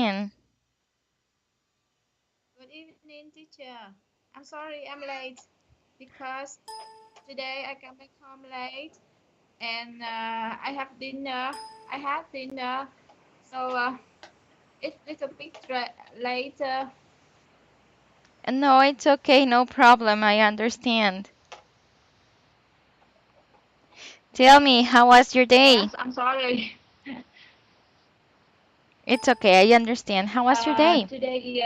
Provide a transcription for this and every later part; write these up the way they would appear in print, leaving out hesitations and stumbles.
evening. Good evening, teacher. I'm sorry I'm late because today I come back home late and I have dinner. I had dinner, so it's a little bit later. No, it's okay, no problem. I understand. Tell me, how was your day? Yes, I'm sorry. It's okay, I understand. How was your day? Today,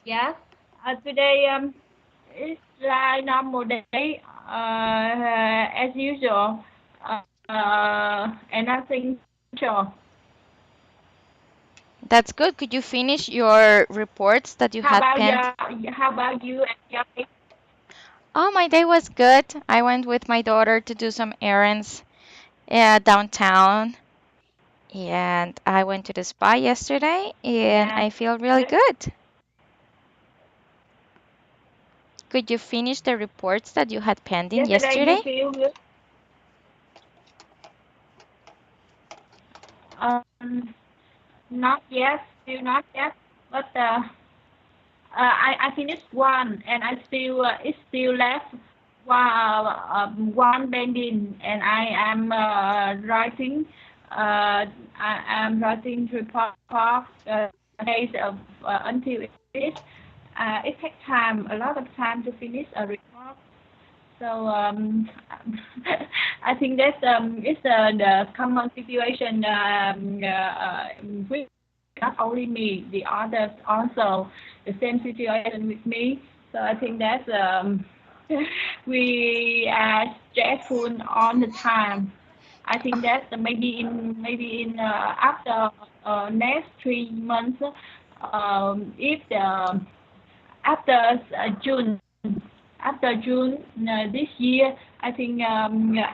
yes, today it's like normal day as usual, and nothing special. That's good. Could you finish your reports that you How had about penned? how about you and your Oh, my day was good. I went with my daughter to do some errands downtown, and I went to the spa yesterday, and yeah, I feel really good. good. Could you finish the reports that you had pending Yesterday you yesterday? feel good? Um, not yet, still not yet, but I finished one, and I still it's still left one pending, and I am writing. I am writing report days of until it finish. It takes time, a lot of time to finish a report. So I think that's it's the common situation with not only me, the others also the same situation with me. So I think that's we are stressful all the time. I think that maybe in after next 3 months, if the after June after June this year, I think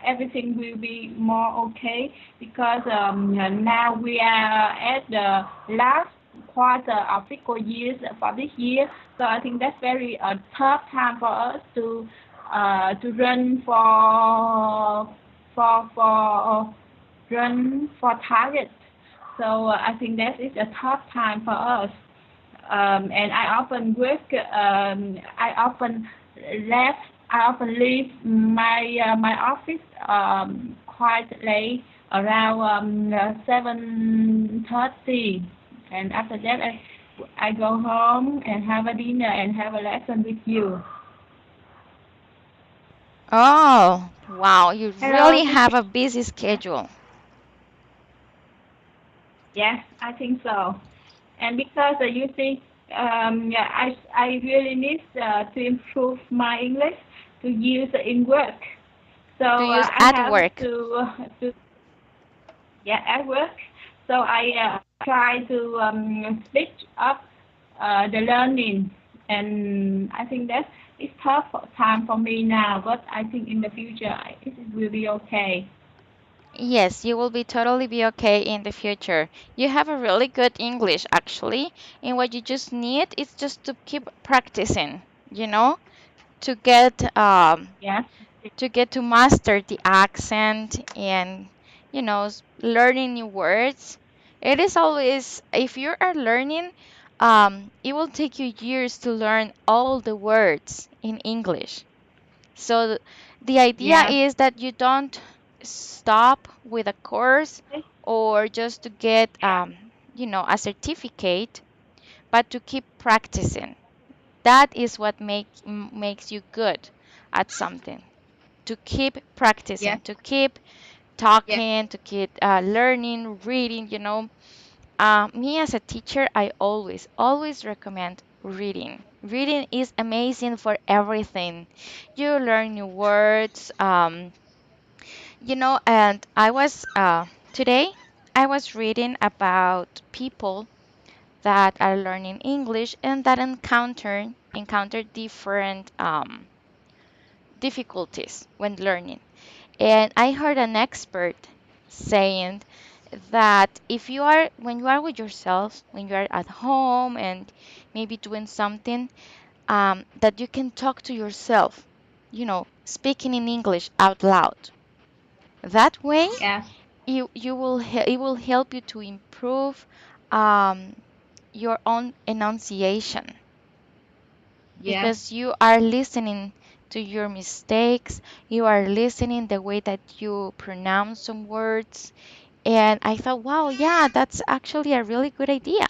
everything will be more okay because now we are at the last quarter of fiscal years for this year. So I think that's very tough time for us to run for run for targets. So I think that is a tough time for us. And left. I often leave my office quite late, around 7:30, and after that I go home and have a dinner and have a lesson with you. Oh, wow, you Hello, really have teacher. a busy schedule. Yes, I think so. And because you see, yeah, I really need to improve my English to use in work. So To use I at have work. to yeah at work. So I try to switch up the learning, and I think that it's tough time for me now. But I think in the future it will be okay. Yes, you will be totally be okay in the future. You have a really good English actually, and what you just need is just to keep practicing, you know, to get Yes. to get to master the accent and learning new words. It is always if you are learning, it will take you years to learn all the words in English. So the idea Yes. is that you don't stop with a course or just to get a certificate, but to keep practicing. That is what makes you good at something. To keep Yes. practicing, to keep Yes. talking, to keep learning, reading. Me as a teacher, I always recommend reading. Reading is amazing for everything. You learn new words, and today I was reading about people that are learning English and that encounter different difficulties when learning. And I heard an expert saying that if you are when you are with yourself, when you are at home and maybe doing something, that you can talk to yourself, speaking in English out loud. That way, Yes. it will help you to improve um, your own enunciation Yes. because you are listening to your mistakes, you are listening the way that you pronounce some words. And I thought, wow, yeah, that's actually a really good idea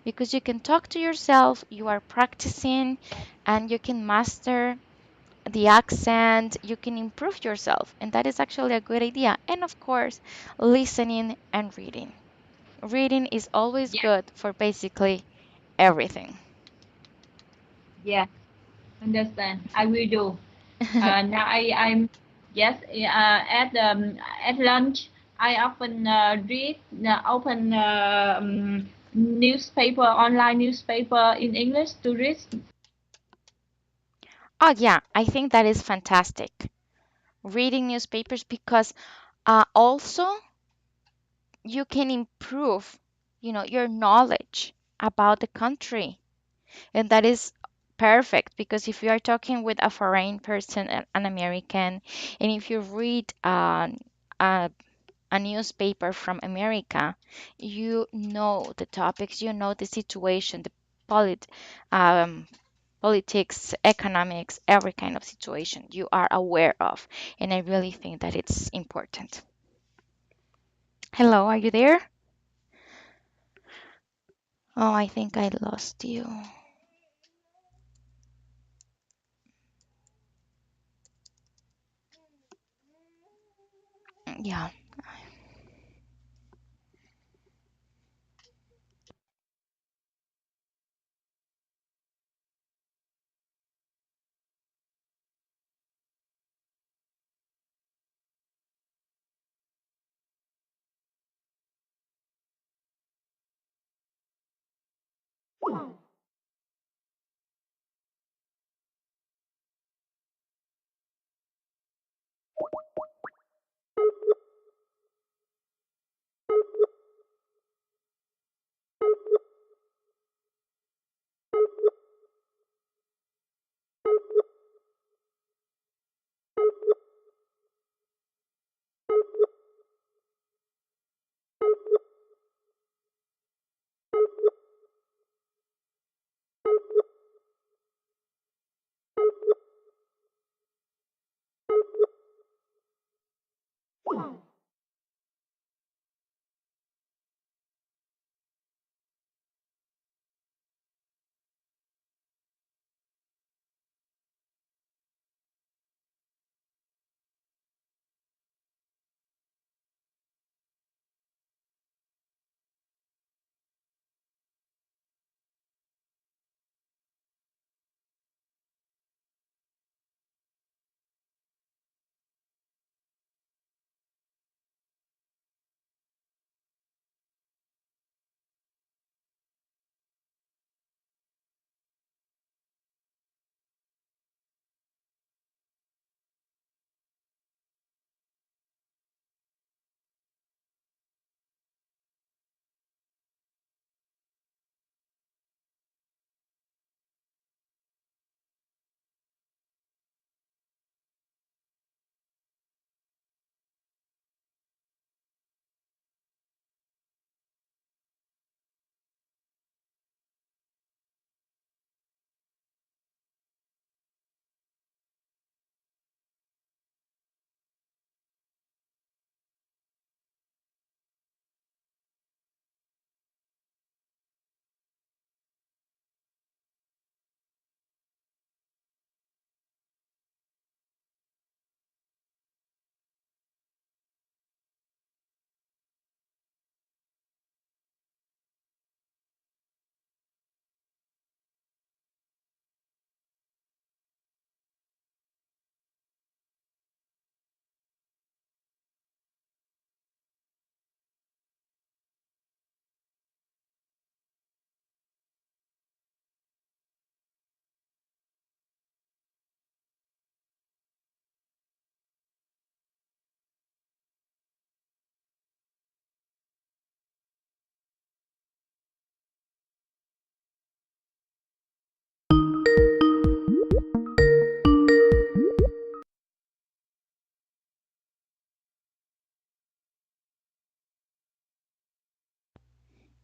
because you can talk to yourself, you are practicing, and you can master the accent, you can improve yourself. And that is actually a good idea. And of course, listening and reading. Reading is always Yeah. good for basically everything. Yeah. Understand. I will do. Now I'm yes. At lunch, I often read open newspaper, online newspaper in English to read. Oh, yeah, I think that is fantastic. Reading newspapers because also you can improve, your knowledge about the country. And that is perfect because if you are talking with a foreign person, an American, and if you read a, a newspaper from America, you know the topics, you know the situation, the polit, um, politics, economics, every kind of situation you are aware of. And I really think that it's important. Hello, are you there? Oh, I think I lost you. Yeah.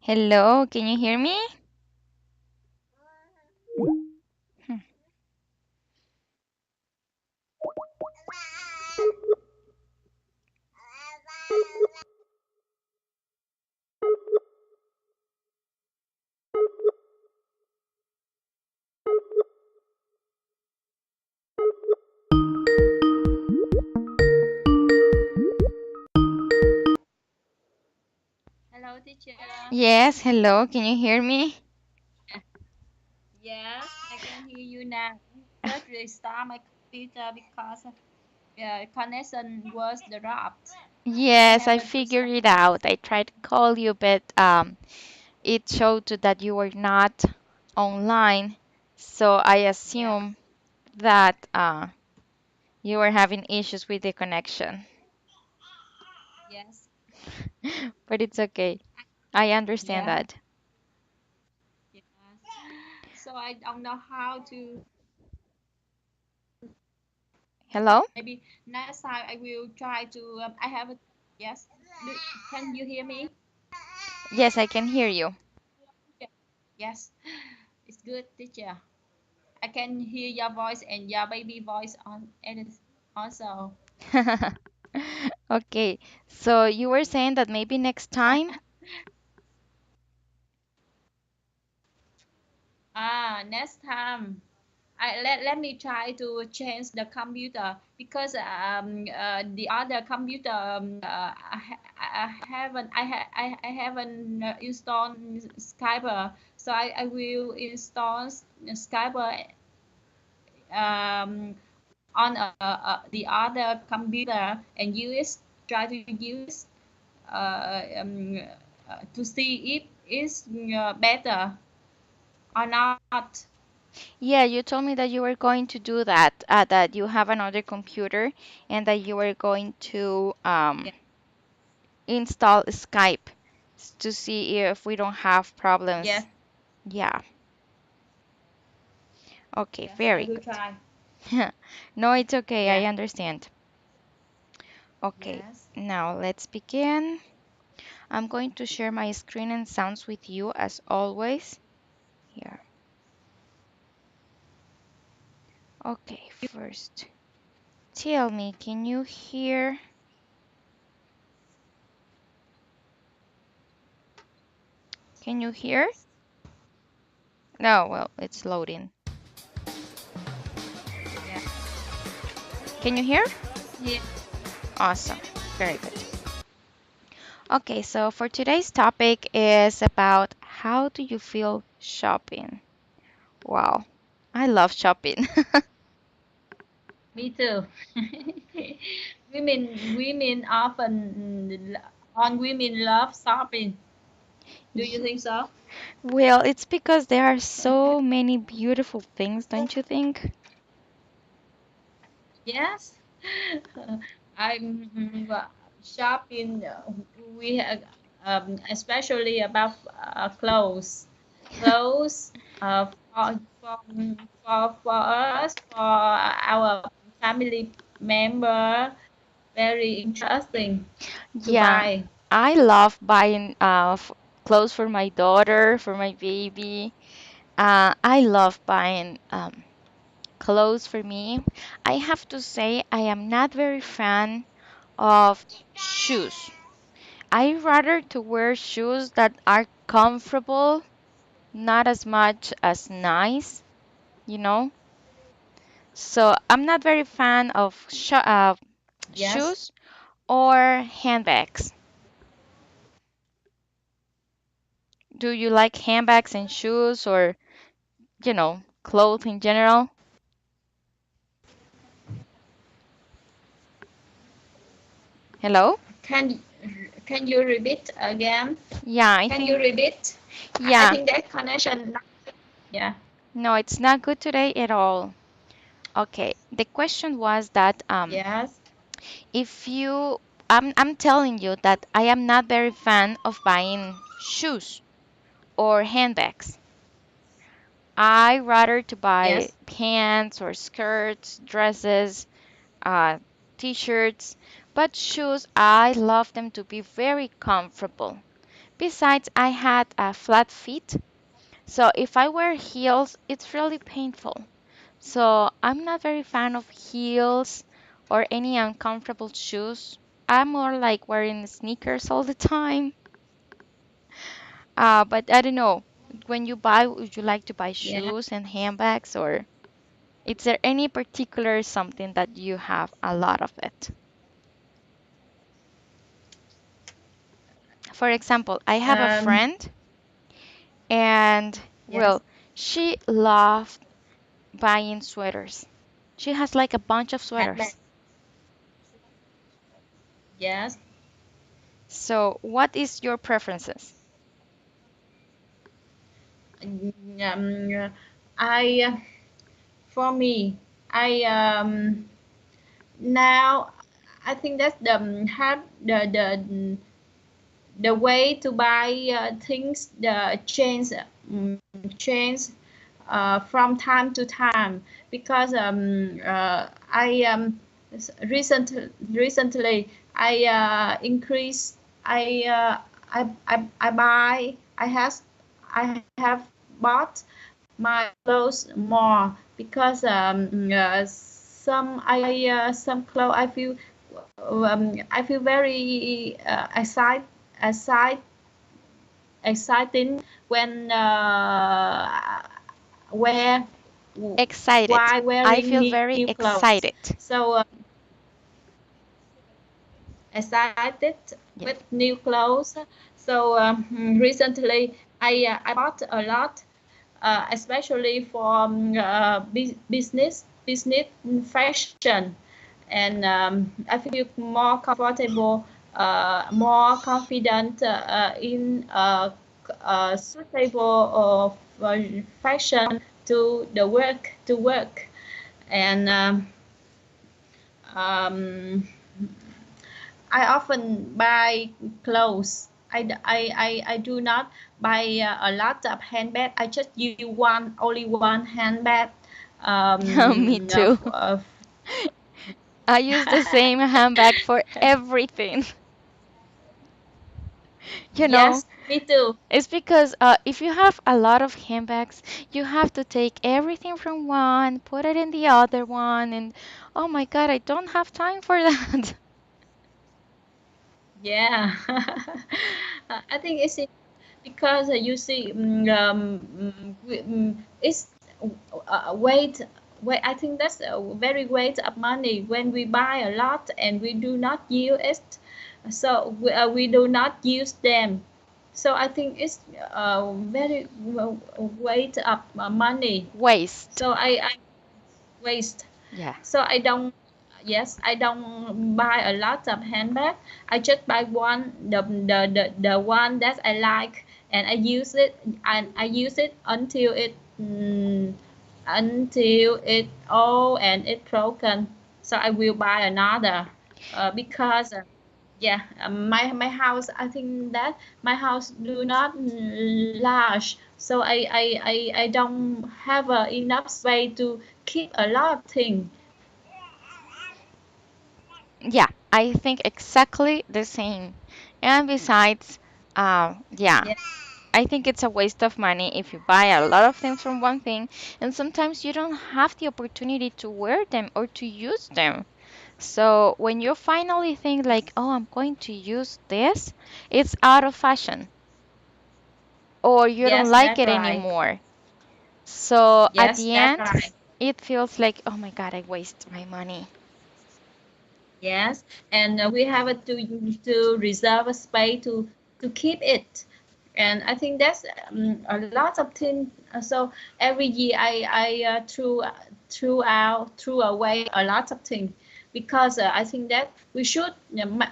Hello, can you hear me? Hmm. Hello, teacher. Yes, hello, can you hear me? Yes, I can hear you now. Just restart my computer because connection was dropped. I Yes, I haven't figured installed. it out. I tried to call you, but it showed that you were not online. So I Yes, assume that you were having issues with the connection. yes, But it's okay. I understand yeah, that. yes. So I don't know how to. Hello? Maybe next time I will try to. I have a. Yes. Do, can you hear me? Yes, I can hear you. Yeah. Yes, it's good, teacher. I can hear your voice and your baby voice on and also. Okay, so you were saying that maybe next time? Next time. Let me try to change the computer because the other computer I haven't installed Skype, so I will install Skype on the other computer and use try to use to see if it's better or not. Yeah, you told me that you were going to do that, that you have another computer and that you were going to Yeah, install Skype to see if we don't have problems. yes, Yeah, okay, yes, I very will good. try. No, it's okay, I Yeah, understand. Okay, yes. now let's begin. I'm going to share my screen and sounds with you as always. Here. Okay, first, tell me, can you hear? Can you hear? No, well, it's loading. Yeah. Can you hear? Yeah. Awesome. Very good. Okay, so for today's topic is about how do you feel shopping? Wow, I love shopping. Me too. Women often on women love shopping. Do you think so? Well, it's because there are so many beautiful things, don't you think? Yes. I'm shopping. We have, especially about clothes. Clothes for us for our family member. Very interesting to Yeah, buy. I love buying clothes for my daughter, for my baby. I love buying clothes for me. I have to say I am not very fan of shoes. I rather to wear shoes that are comfortable, not as much as nice, you know. So I'm not very fan of Yes. shoes or handbags. Do you like handbags and shoes or, clothes in general? Hello? Can can you repeat again? Yeah, I Can you think, repeat? I yeah, think that connection. Yeah. no, it's not good today at all. Okay, the question was that Yes. if you, I'm telling you that I am not very fan of buying shoes or handbags. I rather to buy Yes. pants or skirts, dresses, uh, t-shirts, but shoes, I love them to be very comfortable Besides, I had flat feet, so if I wear heels, it's really painful. So I'm not very fan of heels or any uncomfortable shoes. I'm more like wearing sneakers all the time. But I don't know. When you buy, would you like to buy Yeah. shoes and handbags, or is there any particular something that you have a lot of it? For example, I have a Um, friend, and yes. well, she loved buying sweaters. She has like a bunch of Handbag. sweaters. Yes. So, what is your preferences? I for me, I now I think that's the way to buy things the change from time to time because I recently I increase I buy I have bought my clothes more because some clothes I feel very excited exciting when wear Excited. while I wearing feel very new clothes. excited. So excited Yes. with new clothes. So recently I bought a lot, especially for business fashion, and I feel more comfortable, more confident in suitable fashion to the work, and um, I often buy clothes. I do not buy a lot of handbag. I just use only one handbag. Me too. I use the same handbag for everything. You know, yes, me too. it's because if you have a lot of handbags, you have to take everything from one, put it in the other one, and oh my God, I don't have time for that. Yeah, I think it's because you see, it's weight. Wait, I think that's a very weight of money when we buy a lot and we do not use it, so we do not use them. So I think it's very weight of money. Waste. So I waste. Yeah. So I don't, yes, I don't buy a lot of handbag. I just buy one, the one that I like, and I use it until it old and it broken. So I will buy another, because yeah, my house, I think that my house do not large, so I don't have enough space to keep a lot of things. Yeah, I think exactly the same. And besides, yeah, Yeah. I think it's a waste of money if you buy a lot of things from one thing, and sometimes you don't have the opportunity to wear them or to use them. So when you finally think like, oh, I'm going to use this, it's out of fashion or you don't Yes, like that's it right. anymore. So at Yes, the that's end, right. it feels like, oh my God, I waste my money. Yes, and we have to reserve a space to keep it, and I think that's a lot of things. So every year I threw away a lot of things because I think that we should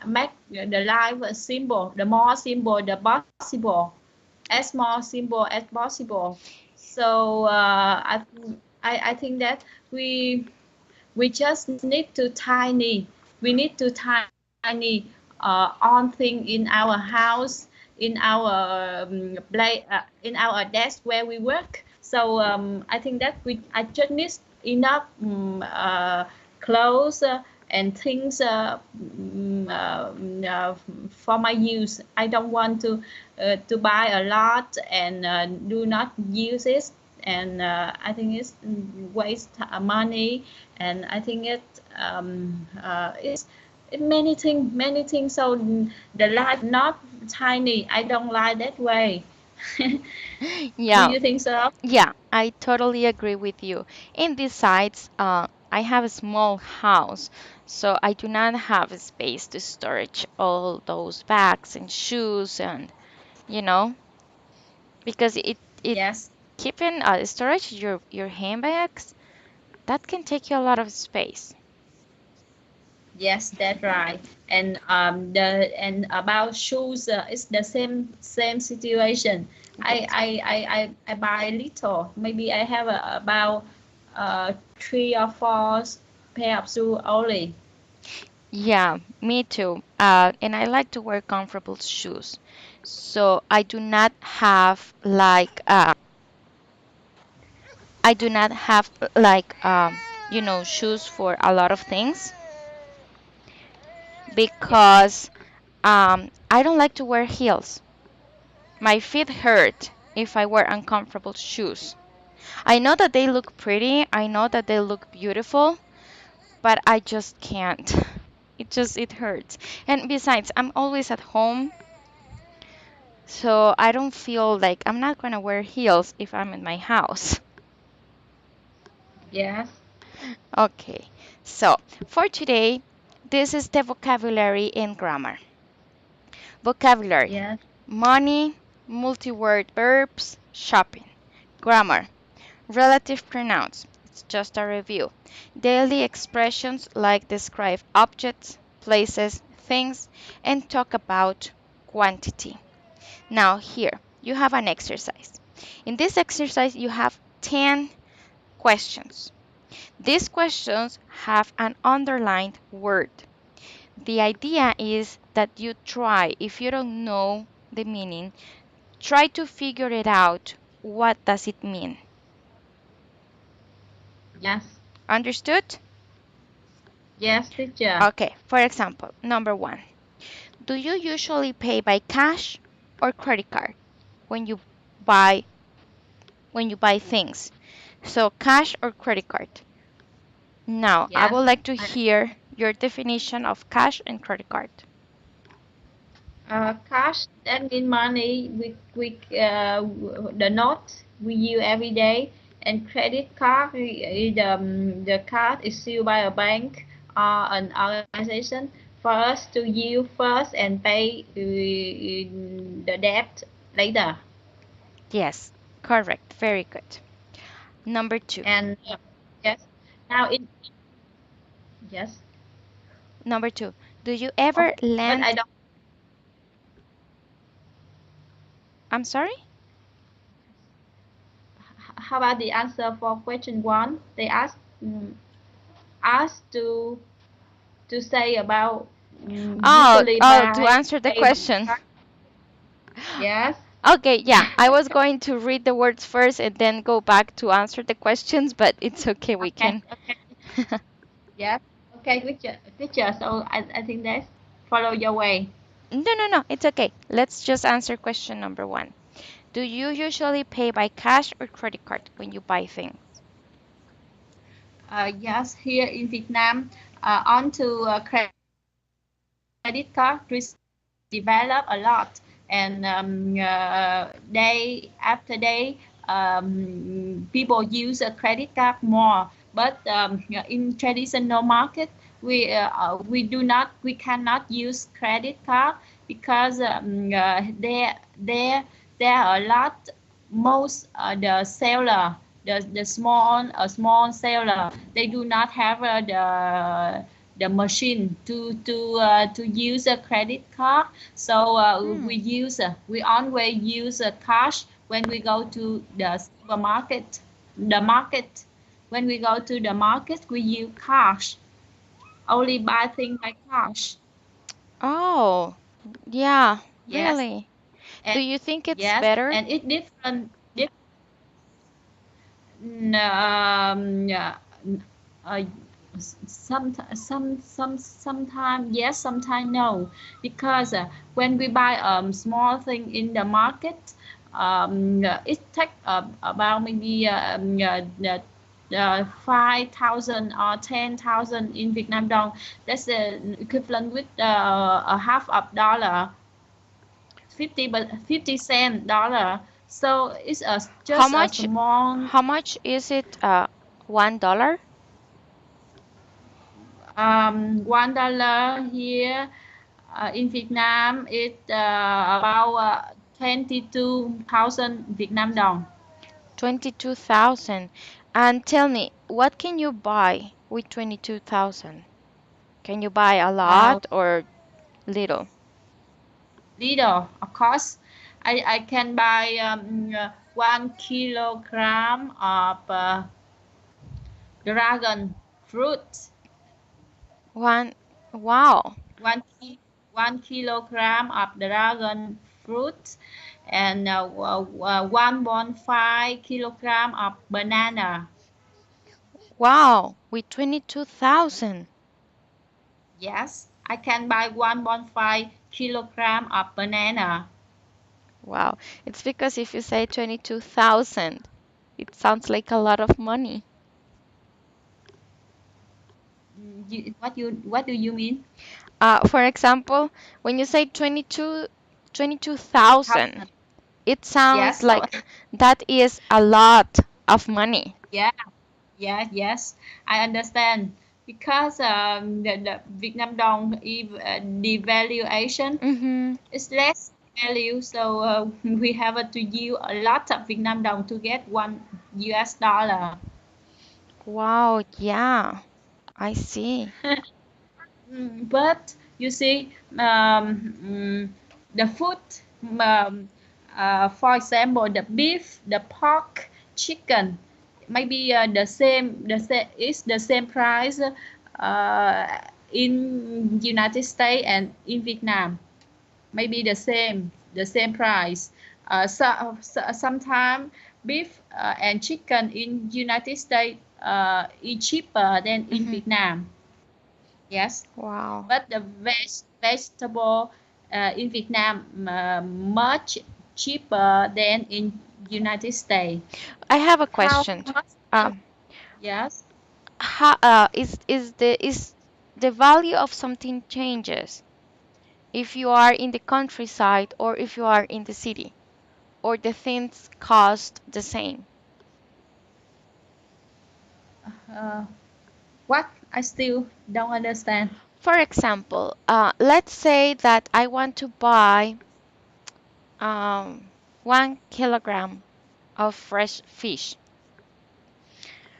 make the life simple, the more simple the possible, as more simple as possible. So I think that we we just need to tiny we need to tiny on thing in our house, in our in our desk where we work. So I think that I just need enough clothes, and things for my use. I don't want to buy a lot and do not use it, and I think it's waste money, and I think it's many things. So the life not tiny. I don't like that way. Do Yeah, you think so? yeah, I totally agree with you. In these sites, I have a small house, so I do not have a space to storage all those bags and shoes and you know, because it Yes. keeping storage your handbags that can take you a lot of space. Yes, that's right. And the and about shoes, it's the same situation. Yes. I buy little. Maybe I have about 3 or 4 pair of shoes only. Yeah, me too. And I like to wear comfortable shoes. So I do not have shoes for a lot of things Yes, because I don't like to wear heels. My feet hurt if I wear uncomfortable shoes. I know that they look pretty, I know that they look beautiful, but I just can't. It hurts. And besides, I'm always at home, so I don't feel like I'm not gonna wear heels if I'm in my house. yes, Okay, so for today, this is the vocabulary and grammar. Vocabulary: yes, money, multi-word verbs, shopping. Grammar: relative pronouns. It's just a review. Daily expressions like describe objects, places, things, and talk about quantity. Now, here you have an exercise. In this exercise, you have 10 questions. These questions have an underlined word. The idea is that you try, if you don't know the meaning, try to figure it out. What does it mean? yes, Understood? yes, teacher. Okay, for example, number one, do you usually pay by cash or credit card when you buy when you buy things? So cash or credit card? Now, I Yes. would like to I, hear your definition of cash and credit card. cash that mean money the note we use every day, and credit card the card is issued by a bank or an organization for us to use first and pay the debt later. Yes, correct. Very good. Number two. And yes, now it yes. Number two. Do you ever Okay, but I lend? don't. I'm sorry? How about the answer for question one? They asked to say about Oh, usually to by answer the pay by question. card. Yes. Okay, yeah. I was going to read the words first and then go back to answer the questions, but it's okay. We Okay. can. Okay. Yes. Okay, teacher. So I think that's follow your way. No, no, no. It's okay. Let's just answer question number one. Do you usually pay by cash or credit card when you buy things? Yes, here in Vietnam, onto credit card recently developed a lot, and day after day, people use a credit card more. But in traditional market, we cannot use credit card because there are a lot, most the seller, the small seller, they do not have the machine to use a credit card. So Hmm. we always use a cash when we go to the supermarket, the market. When we go to the market, we use cash. Only buy things by cash. Oh, yeah, Yes, really. Do and you think it's yes, better? and it different. Yeah, uh, Sometime yes, sometime no, because when we buy small thing in the market, it take about maybe 5,000 or 10,000 in Vietnam dong. That's equivalent with a half of dollar, 50 cent dollar. So it's How just a much small. how much is it? $1? $1 here in Vietnam is about 22,000 Vietnam dong. 22,000. And tell me, what can you buy with 22,000? Can you buy a Uh, lot or little? Little, of course. I can buy 1 kilogram of dragon fruit. One, wow. One, 1 kilogram of dragon fruit, and 1.5 kilogram of banana. Wow, with 22,000. Yes, I can buy 1.5 kilogram of banana. Wow. It's because if you say 22,000, it sounds like a lot of money. What do you mean? For example, when you say 22,000, Thousand. it sounds Yes. So like that is a lot of money. yeah, yes, I understand because the Vietnam dong devaluation Mm-hmm. is less value, so we have to use a lot of Vietnam dong to get $1. Wow, yeah, I see. But you see, the food, um, for example, the beef, the pork, chicken, maybe the same price in United States and in Vietnam. Maybe the same price. Sometimes beef and chicken in United States is cheaper than in Mm-hmm. Vietnam. Yes, Wow. but the vegetable in Vietnam much cheaper than in United States. I have a How question. much? Um, Yes, is the value of something changes if you are in the countryside or if you are in the city, or the things cost the same? uh, what? I still don't understand. For example, let's say that I want to buy 1 kilogram of fresh fish.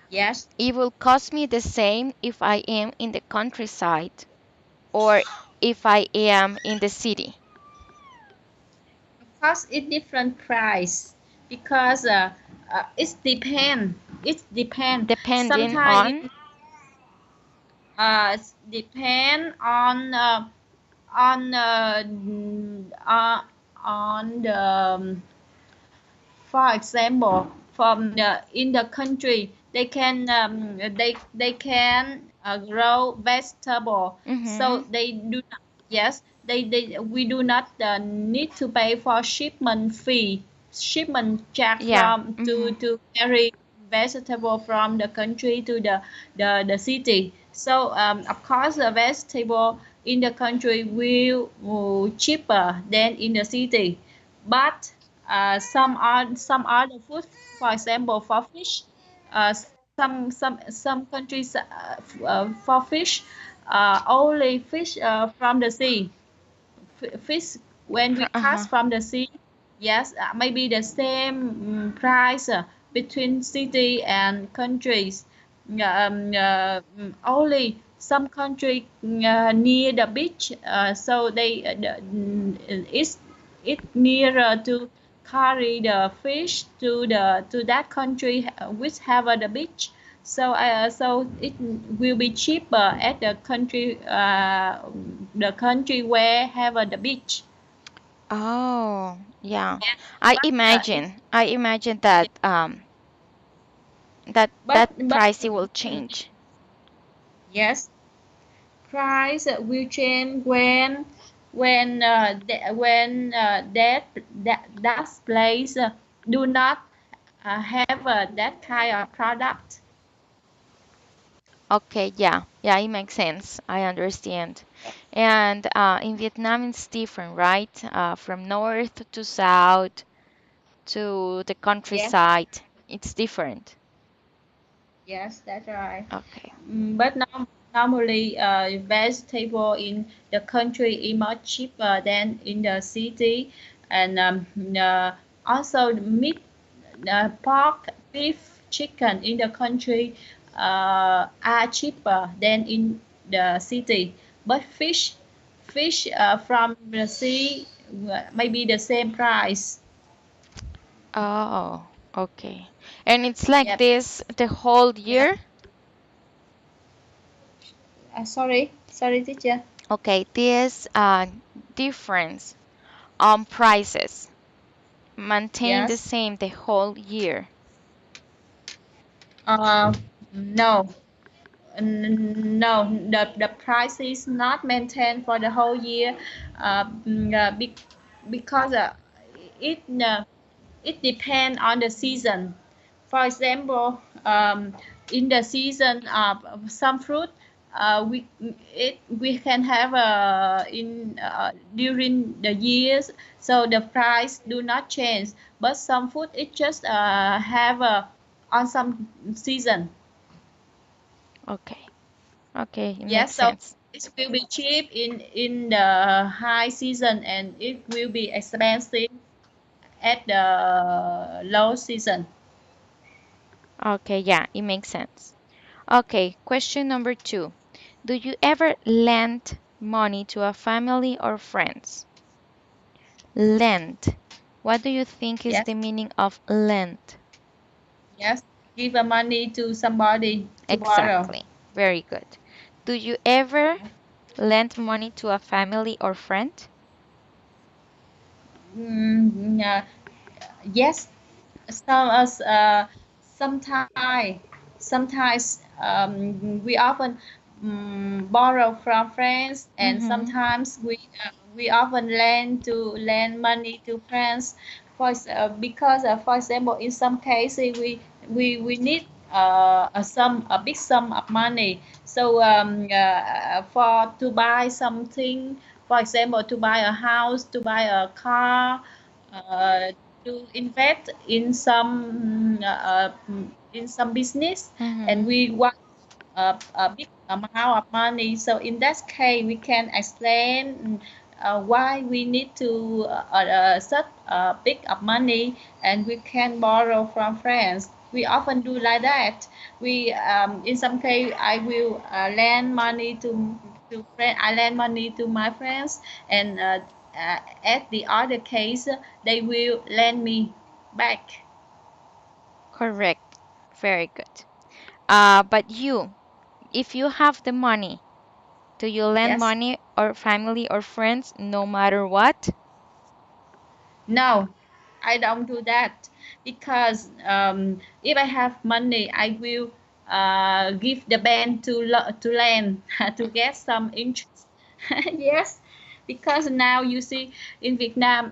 Yes, It will cost me the same if I am in the countryside or if I am in the city, of course it different price because it depend. It depend. depending Sometimes on. depend on uh, on the for example, from in the country, they can grow vegetable, Hmm. so they do not. Yes, they we do not need to pay for shipment charge Yeah. from Hmm. to carry vegetable from the country to the city. So of course, the vegetable in the country will cheaper than in the city, but some other food, for example, for fish, some countries for fish only fish from the sea. Fish when we Uh-huh. catch from the sea, yes, maybe the same price between city and countries. Only some country near the beach, so it's nearer to carry the fish to that country which have the beach. So it will be cheaper at the country where have the beach. Oh, yeah. Yes, I but imagine. I imagine that that but price it will change. Yes, price will change that place do not have that kind of product. Okay, yeah, yeah, it makes sense. I understand. And in Vietnam, it's different, right? From north to south to the Yes, countryside, it's different. yes, that's right. Okay. But normally, vegetable in the country is much cheaper than in the city, and also meat, pork, beef, chicken in the country are cheaper than in the city. But fish from the sea maybe the same price. Oh, okay. And it's like Yep. this the whole Yeah. year? Sorry, teacher. Okay, this difference on prices maintain the Yes. same the whole year. Uh, no. No, the price is not maintained for the whole year, because it it depends on the season. For example, in the season of some fruit, we can have in during the years, so the price do not change. But some food it just have on some season. Okay. Okay, it Yes, makes so sense. it will be cheap in the high season and it will be expensive at the low season. Okay, yeah, it makes sense. Okay, question number two. Do you ever lend money to a family or friends? Lend. What do you think is Yes, the meaning of lend? yes. Give a money to somebody to borrow. Exactly. Very good. Do you ever lend money to a family or friend? Yeah. Yes, some us sometimes we often borrow from friends, and Mm-hmm. sometimes we often lend money to friends because for example in some cases we need a big sum of money, so for to buy something, for example to buy a house, to buy a car, uh, to invest in some business, and Mm-hmm. we want a big amount of money. So in that case, we can explain why we need to such a big of money, and we can borrow from friends. We often do like that. We in some case, I will lend money to friend. I lend money to my friends, and at the other case, they will lend me back. Correct. Very good. But you, if you have the money, do you lend Yes. money or family or friends no matter what? No, I don't do that because if I have money, I will give the bank to lend to get some interest. Yes, because now you see in Vietnam,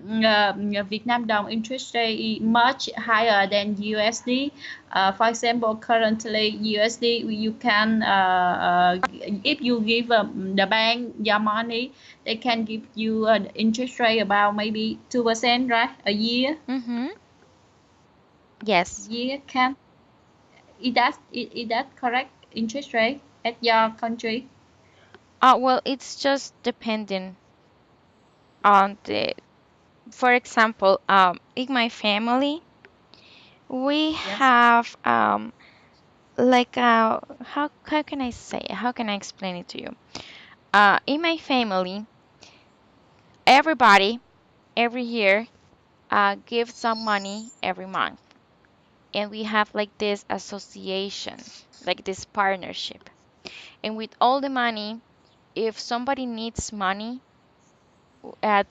Vietnam đồng interest rate is much higher than USD. For example, currently USD you can if you give the bank your money, they can give you an interest rate about maybe 2%, right? A year. Mm-hmm. Yes. Year can is that correct interest rate at your country? Well, it's just depending on the, for example, in my family, we Yes. have like how can I say it? How can I explain it to you? In my family, everybody every year gives some money every month, and we have like this association, like this partnership. And with all the money, if somebody needs money,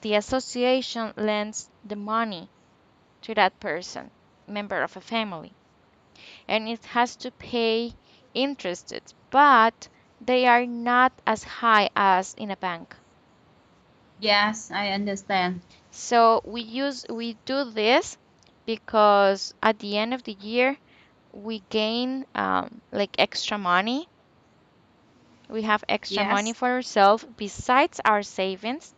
the association lends the money to that person, member of a family, and it has to pay interest. But they are not as high as in a bank. Yes, I understand. So we do this because at the end of the year we gain like extra money. We have extra money Yes, for ourselves besides our savings,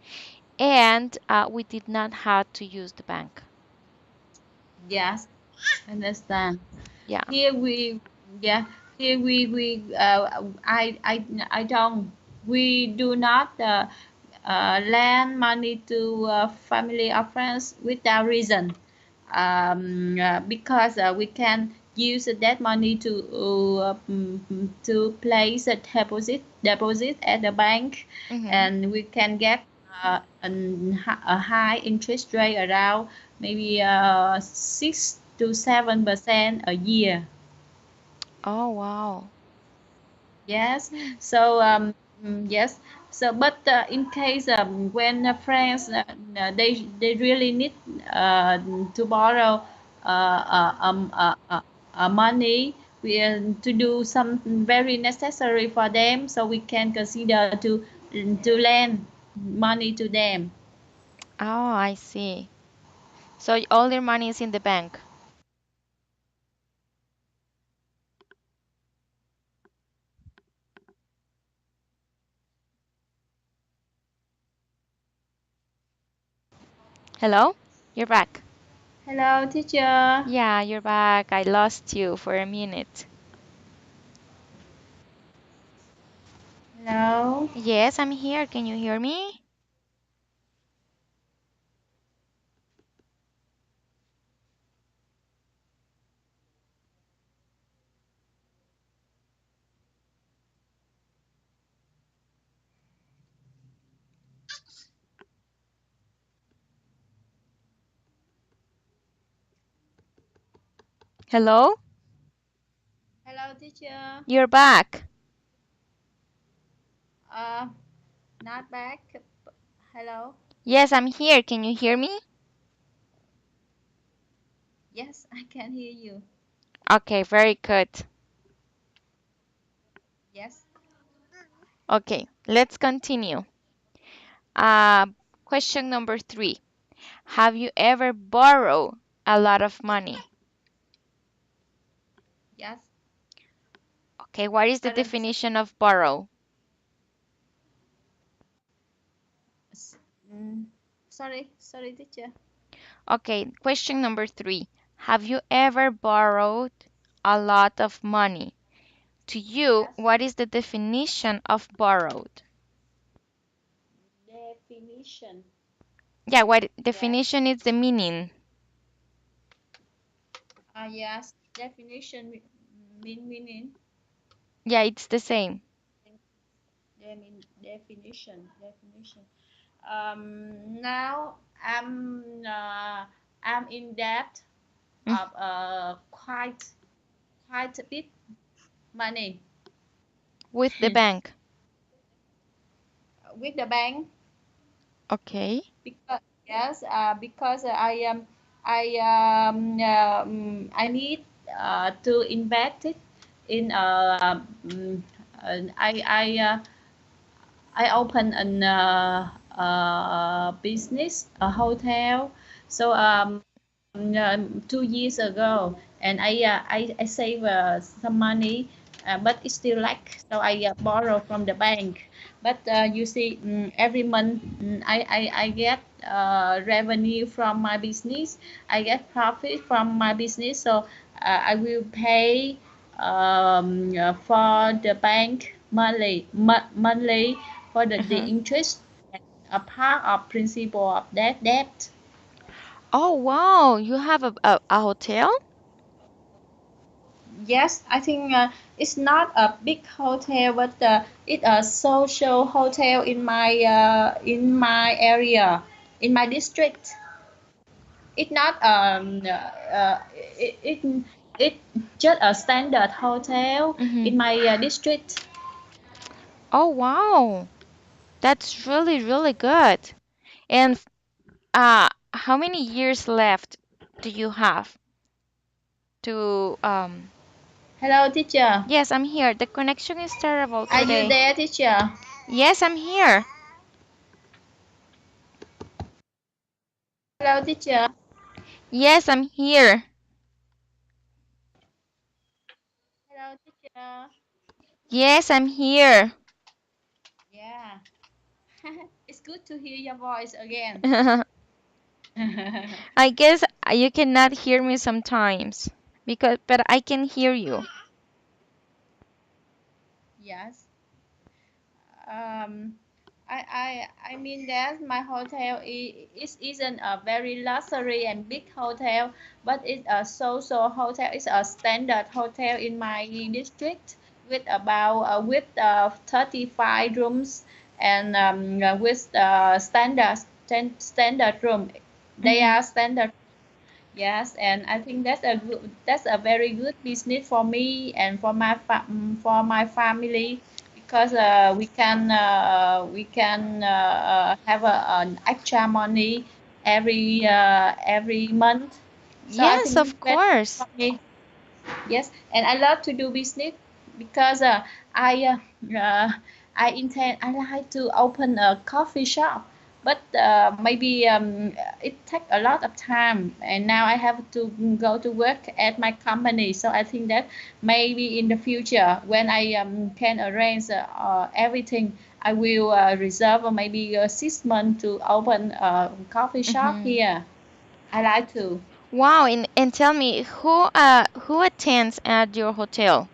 and we did not have to use the bank. yes, understand. Yeah. Here we, yeah, here we I don't, we do not lend money to family or friends without reason, because we can use that money to place a deposit at the bank, Hmm. and we can get a high interest rate around maybe 6 to 7% a year. Oh, wow. Yes. Hmm. So yes. So but in case when friends they really need uh, to borrow money, we to do something very necessary for them, so we can consider to lend money to them. Oh, I see. So all your money is in the bank. Hello? You're back. Hello, teacher. Yeah, you're back. I lost you for a minute. Hello. Yes, I'm here. Can you hear me? Hello? Hello, teacher. You're back. Uh, not back. Hello. Yes, I'm here. Can you hear me? Yes, I can hear you. Okay, very good. Yes. Okay, let's continue. Uh, Question number three. Have you ever borrowed a lot of money? Yes. Okay, what is the Current. definition of borrow? s- mm, sorry, teacher. Okay, question number three. Have you ever borrowed a lot of money? To you, Yes. what is the definition of borrowed? Definition. Yeah, what Yes. definition is the meaning? Yes. Definition meaning. Yeah, it's the same. Definition. Now I'm in debt Mm, of quite a bit money with the bank. with the bank. Okay. Because yes, because I need to invest it in I open an business, a hotel. So 2 years ago, and I save some money, but it's still lack. So I borrow from the bank. But you see, every month I get revenue from my business. I get profit from my business. So I will pay for the bank monthly for the Uh-huh. interest, a part of principal of that debt. Oh, wow. You have a hotel? Yes, I think it's not a big hotel, but it's a social hotel in my area, in my district. It's not it just a standard hotel Mm-hmm. in my district. Oh, wow. That's really, really good. And how many years left do you have to Hello, teacher. Yes, I'm here. The connection is terrible Are you today. there, teacher? Yes, I'm here. Hello, teacher. Yes, I'm here. Hello, teacher. Yes, I'm here. Yeah, it's good to hear your voice again. I guess you cannot hear me sometimes because but I can hear you. Yes. Um, I mean that my hotel isn't a very luxury and big hotel, but it's a social hotel. It's a standard hotel in my district with about with 35 rooms and with standard room. They Hmm. are standard. Yes, and I think that's a very good business for me and for for my family because we can have an extra money every month. So I Yes, think of it's very good course. for me. Yes, and I love to do business because I I like to open a coffee shop, but maybe it takes a lot of time, and now I have to go to work at my company. So I think that maybe in the future, when I can arrange everything, I will reserve maybe 6 months to open a coffee shop Hmm. here. I like to. Wow, and tell me who attends at your hotel?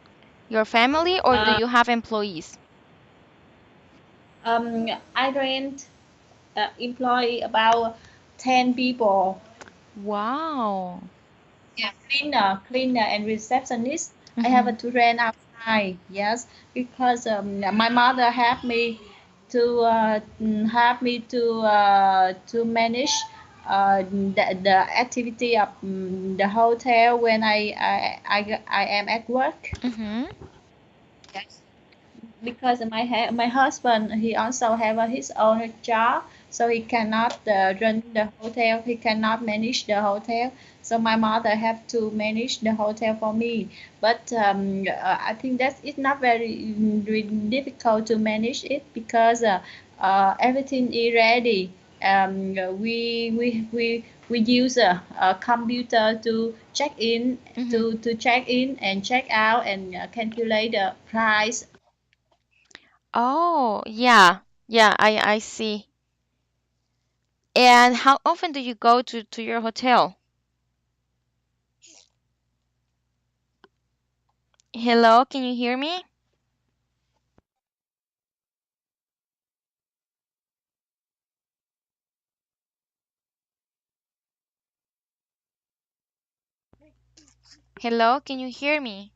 Your family or do Uh, you have employees? I rent employ about 10 people. Wow. Yeah, cleaner, and receptionist. I Hmm. have to rent outside. Yes, because my mother helped me to to manage the activity of the hotel when I am at work. Hmm. Yes. Because my husband he also have his own job, so he cannot run the hotel, he cannot manage the hotel, so my mother have to manage the hotel for me. But I think that it's not very difficult to manage it because everything is ready. We use a computer to check in, Hmm. to check in and check out and calculate the price. Oh, yeah. Yeah, I see. And how often do you go to your hotel? Hello, can you hear me? Hello, can you hear me?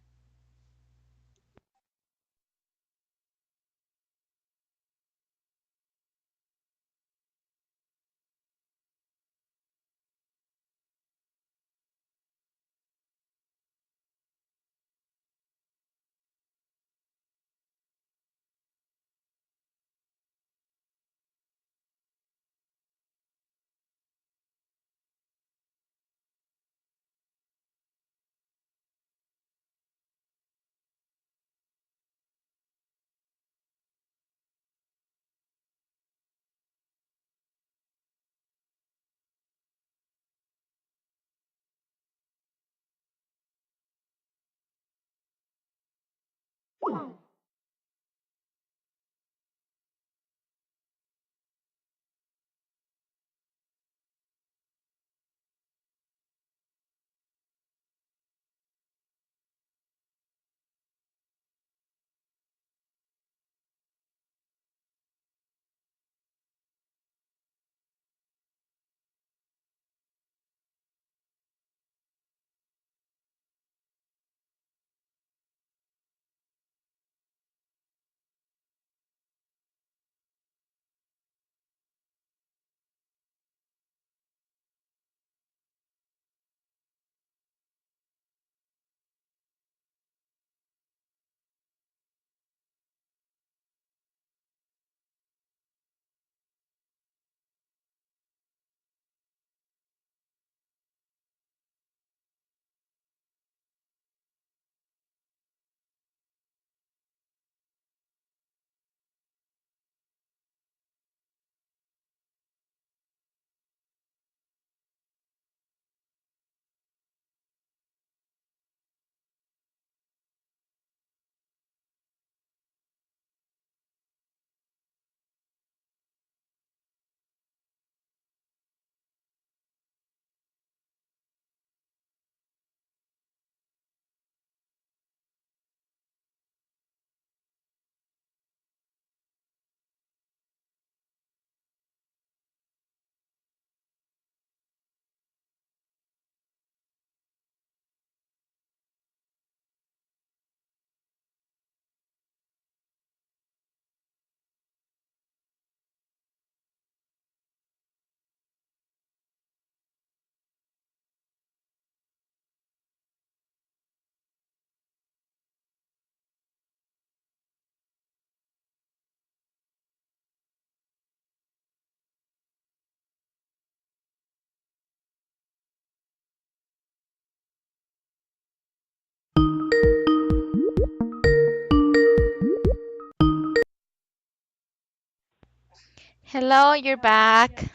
Hello, you're back.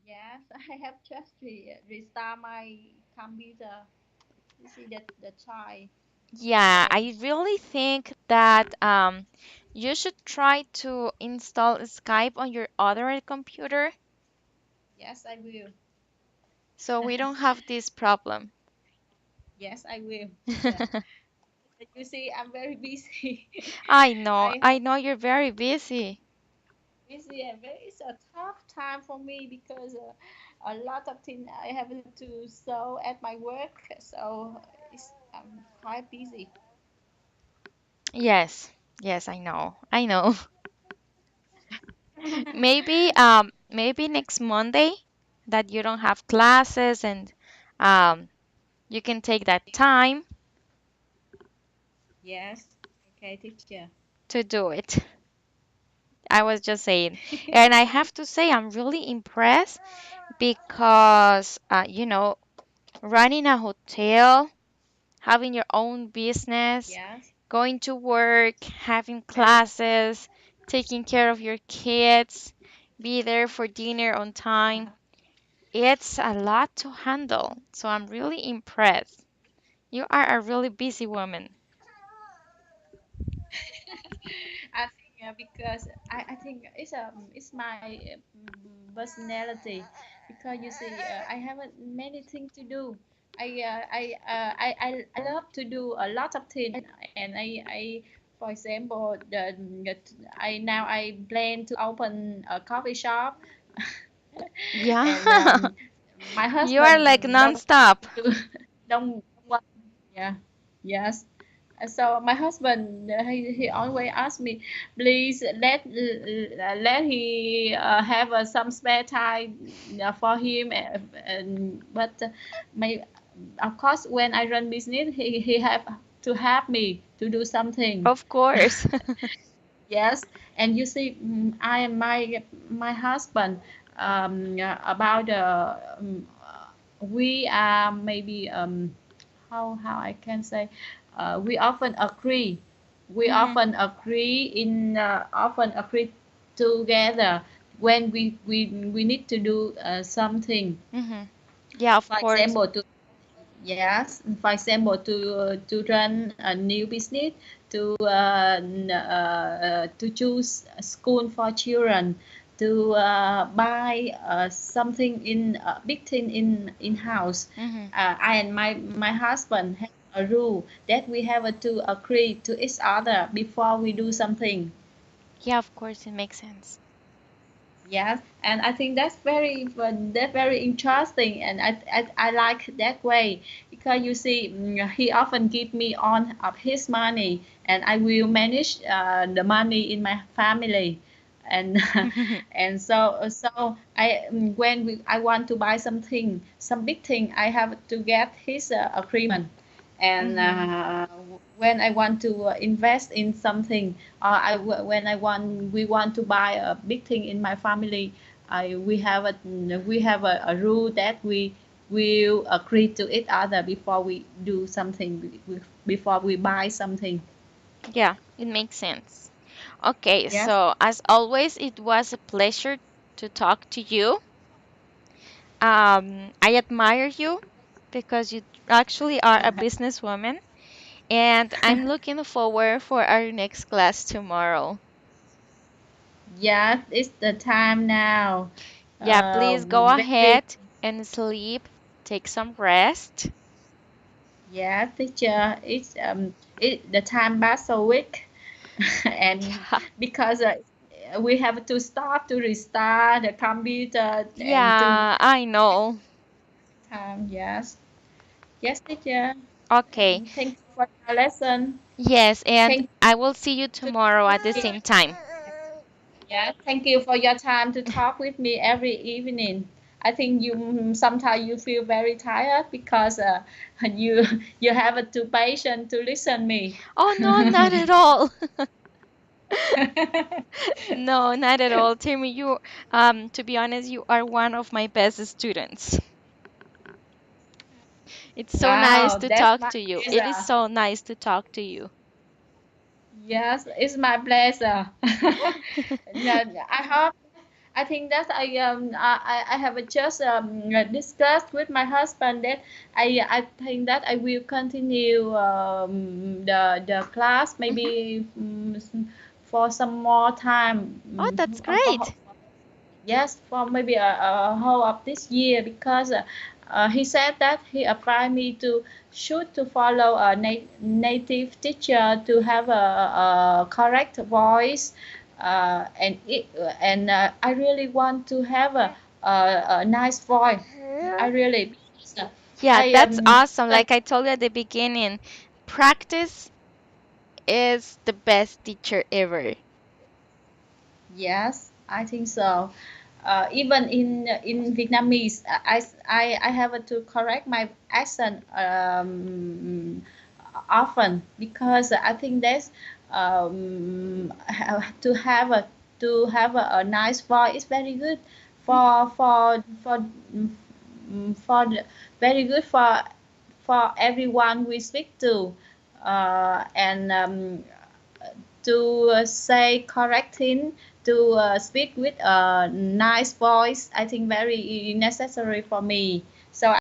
Yes, I have just restart my computer. You see the try. Yeah, So I really think that you should try to install Skype on your other computer yes, I will. so we don't have this problem. Yes, I will, teacher. But you see, I'm very busy. I I have know you're very busy. busy and very, it's a tough time for me because a lot of things I have to sew at my work. So I'm quite busy. Yes, yes, I know. I know. Maybe next Monday that you don't have classes and um you can take that time Yes. Okay, teacher. to do it. I was just saying. And I have to say I'm really impressed because running a hotel, having your own business, Yes. going to work, having Very. classes, taking care of your kids, be there for dinner on time. It's a lot to handle. So I'm really impressed. You are a really busy woman. I think because I think it's my personality because you see I haven't many things to do. I love to do a lot of things and I for example I plan to open a coffee shop Yeah. and my You are husband like don't nonstop. don't want yeah yes. So my husband he always asks me, please let he have some spare time for him. And but my of course when I run business, he have to help me to do something. Of course. Yes, and you see, I and my husband about we are maybe how I can say we often agree Mhm. often agree together when we need to do something. Mhm. Yeah, of For course. example, yes, for example, to run a new business, to choose a school for children, to buy something in big thing in house. Mhm. I and my husband have a rule that we have to agree to each other before we do something. Yeah, of course it makes sense. Yes, and I think that's very interesting, and I like that way because you see, he often give me on of his money, and I will manage the money in my family, and and so I want to buy something, some big thing, I have to get his agreement, and Mhm. when I want to invest in something, when I want we want to buy a big thing in my family, we have a rule that we will agree to each other before we do something, before we buy something. Yeah, it makes sense. Okay, Yes. so as always, it was a pleasure to talk to you. I admire you because you actually are a businesswoman, and I'm looking forward for our next class tomorrow. Yes, it's the time now. Yeah, please go Very. ahead and sleep, take some rest. Yeah, teacher, the time passed so quick, and Yeah, because we have to stop to restart the computer and to yeah, I know. time. Yes, yes, teacher. Okay, Thank you for your lesson. yes, and Thank I will see you you to tomorrow talk at the with me. same time. Yeah, thank you for your time to talk with me every evening. I think you sometimes you feel very tired because you you have to patient to listen me. Oh, no, not at all. No, not at all. Timmy, to be honest, you are one of my best students. It's so nice Wow, to that's talk my to you. It is pleasure. so nice to talk to you. Yes, it's my pleasure. Yeah, I hope. I think that I have just discussed with my husband that I think that I will continue the class maybe for some more time. Oh, that's great. Yes, for maybe a whole of this year because he said that he applied me to should to follow a native teacher to have a correct voice and I really want to have a nice voice. I really because, Yeah, I that's awesome. even Like I told you at the beginning, practice is the best teacher ever. yes, I think so. Even in Vietnamese, I have to correct my accent often because I think that's to have a nice voice is very good for very good for everyone we speak to and to say correct thing, to speak with a nice voice. I think very necessary for me. So